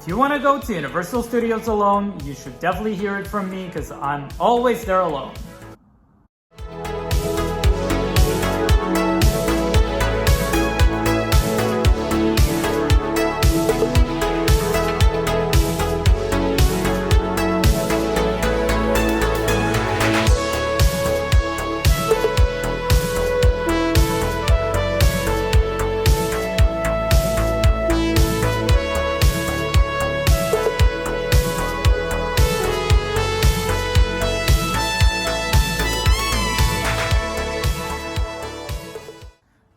If you want to go to Universal Studios alone, you should definitely hear it from me because I'm always there alone.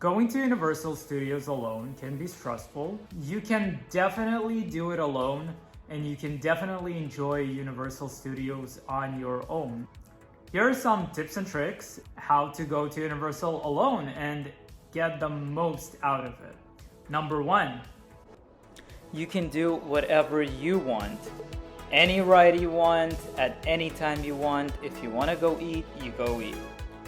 Going to Universal Studios alone can be stressful. You can definitely do it alone, and you can definitely enjoy Universal Studios on your own. Here are some tips and tricks how to go to Universal alone and get the most out of it. Number 1. You can do whatever you want. Any ride you want, at any time you want. If you want to go eat, you go eat.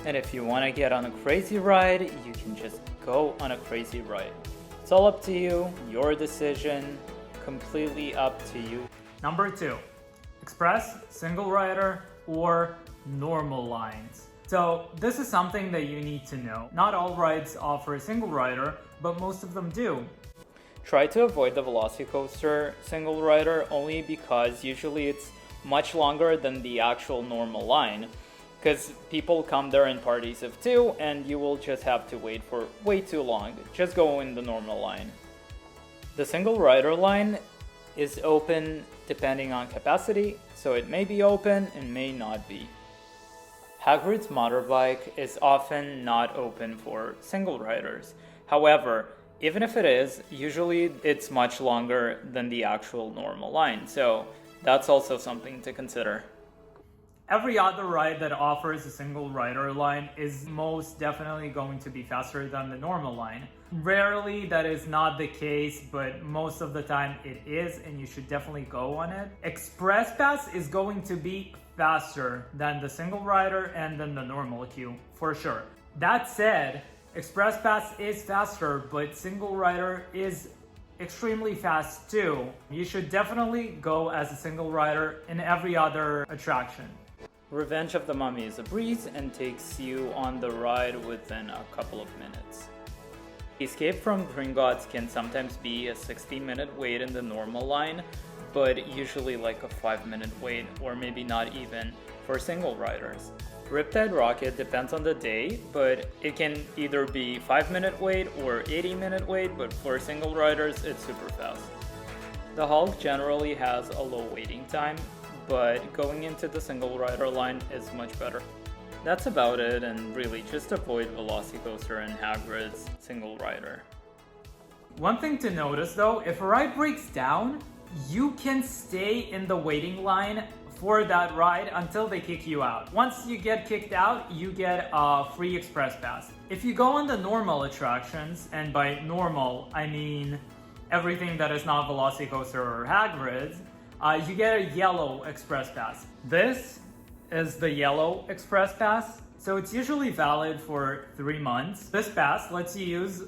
And if you want to get on a crazy ride, you can just go on a crazy ride. It's all up to you, your decision, completely up to you. Number 2, express, single rider, or normal lines. So this is something that you need to know. Not all rides offer a single rider, but most of them do. Try to avoid the Velocicoaster single rider only because usually it's much longer than the actual normal line. Because people come there in parties of 2 and you will just have to wait for way too long. Just go in the normal line. The single rider line is open depending on capacity, so it may be open and may not be. Hagrid's motorbike is often not open for single riders. However, even if it is, usually it's much longer than the actual normal line, so that's also something to consider. Every other ride that offers a single rider line is most definitely going to be faster than the normal line. Rarely that is not the case, but most of the time it is, and you should definitely go on it. Express Pass is going to be faster than the single rider and than the normal queue, for sure. That said, Express Pass is faster, but single rider is extremely fast too. You should definitely go as a single rider in every other attraction. Revenge of the Mummy is a breeze and takes you on the ride within a couple of minutes. Escape from Gringotts can sometimes be a 60-minute wait in the normal line, but usually like a 5-minute wait, or maybe not even, for single riders. Riptide Rocket depends on the day, but it can either be 5-minute wait or 80-minute wait, but for single riders it's super fast. The Hulk generally has a low waiting time, but going into the single rider line is much better. That's about it, and really just avoid Velocicoaster and Hagrid's single rider. One thing to notice though, if a ride breaks down, you can stay in the waiting line for that ride until they kick you out. Once you get kicked out, you get a free express pass. If you go on the normal attractions, and by normal I mean everything that is not Velocicoaster or Hagrid's, you get a yellow express pass. This is the yellow express pass, so it's usually valid for 3 months. This pass lets you use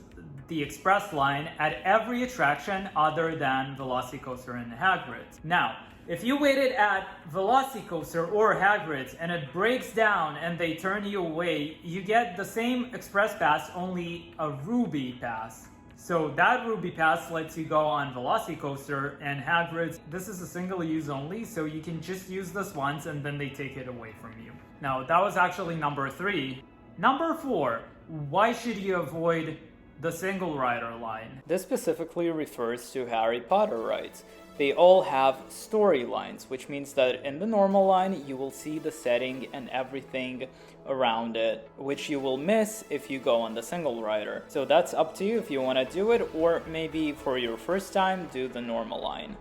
the express line at every attraction other than Velocicoaster and Hagrid's. Now, if you waited at Velocicoaster or Hagrid's and it breaks down and they turn you away, you get the same express pass, only a ruby pass. So that ruby pass lets you go on Velocicoaster and Hagrid's. This is a single use only, so you can just use this once and then they take it away from you. Now, that was actually number 3. Number 4, why should you avoid the single rider line? This specifically refers to Harry Potter rides. They all have storylines, which means that in the normal line you will see the setting and everything around it, which you will miss if you go on the single rider. So that's up to you if you want to do it, or maybe for your first time do the normal line.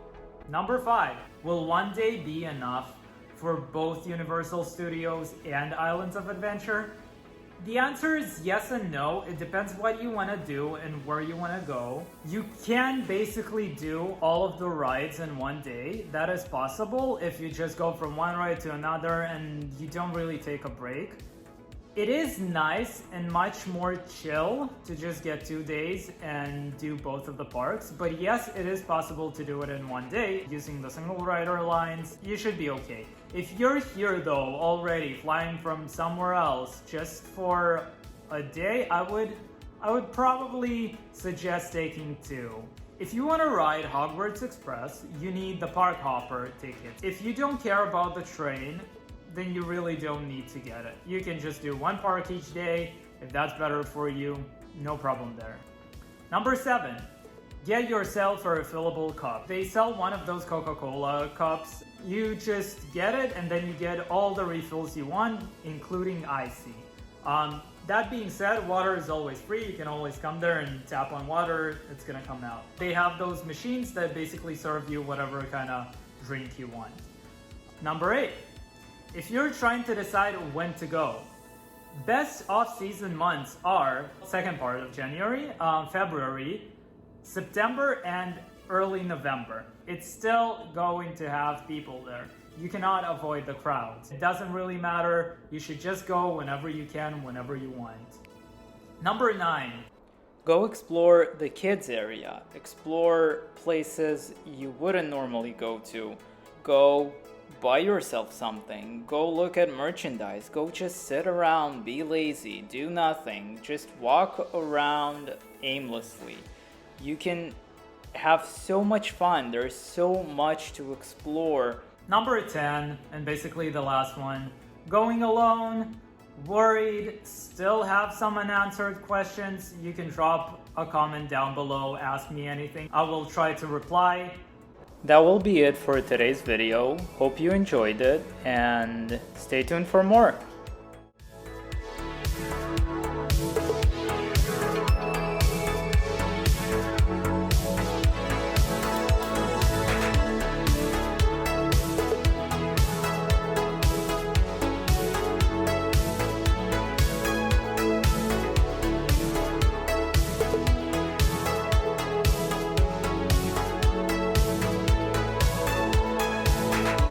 Number 5, will one day be enough for both Universal Studios and Islands of Adventure? The answer is yes and no. It depends what you want to do and where you want to go. You can basically do all of the rides in one day. That is possible if you just go from one ride to another and you don't really take a break. It is nice and much more chill to just get 2 days and do both of the parks, but yes, it is possible to do it in 1 day using the single rider lines. You should be okay. If you're here though already flying from somewhere else just for a day, I would probably suggest taking 2. If you want to ride Hogwarts Express, you need the park hopper ticket. If you don't care about the train, then you really don't need to get it. You can just do 1 park each day. If that's better for you, no problem there. Number 7, get yourself a refillable cup. They sell one of those Coca-Cola cups. You just get it and then you get all the refills you want, including icy. That being said, water is always free. You can always come there and tap on water, it's gonna come out. They have those machines that basically serve you whatever kind of drink you want. Number 8, if you're trying to decide when to go, best off-season months are second part of January, February, September, and early November. It's still going to have people there. You cannot avoid the crowds. It doesn't really matter. You should just go whenever you can, whenever you want. Number 9. Go explore the kids area. Explore places you wouldn't normally go to. Go buy yourself something. Go look at merchandise. Go just sit around, be lazy, do nothing. Just walk around aimlessly. You can have so much fun. There's so much to explore. Number 10, and basically the last one, going alone, worried, still have some unanswered questions, you can drop a comment down below, ask me anything. I will try to reply. That will be it for today's video. Hope you enjoyed it and stay tuned for more.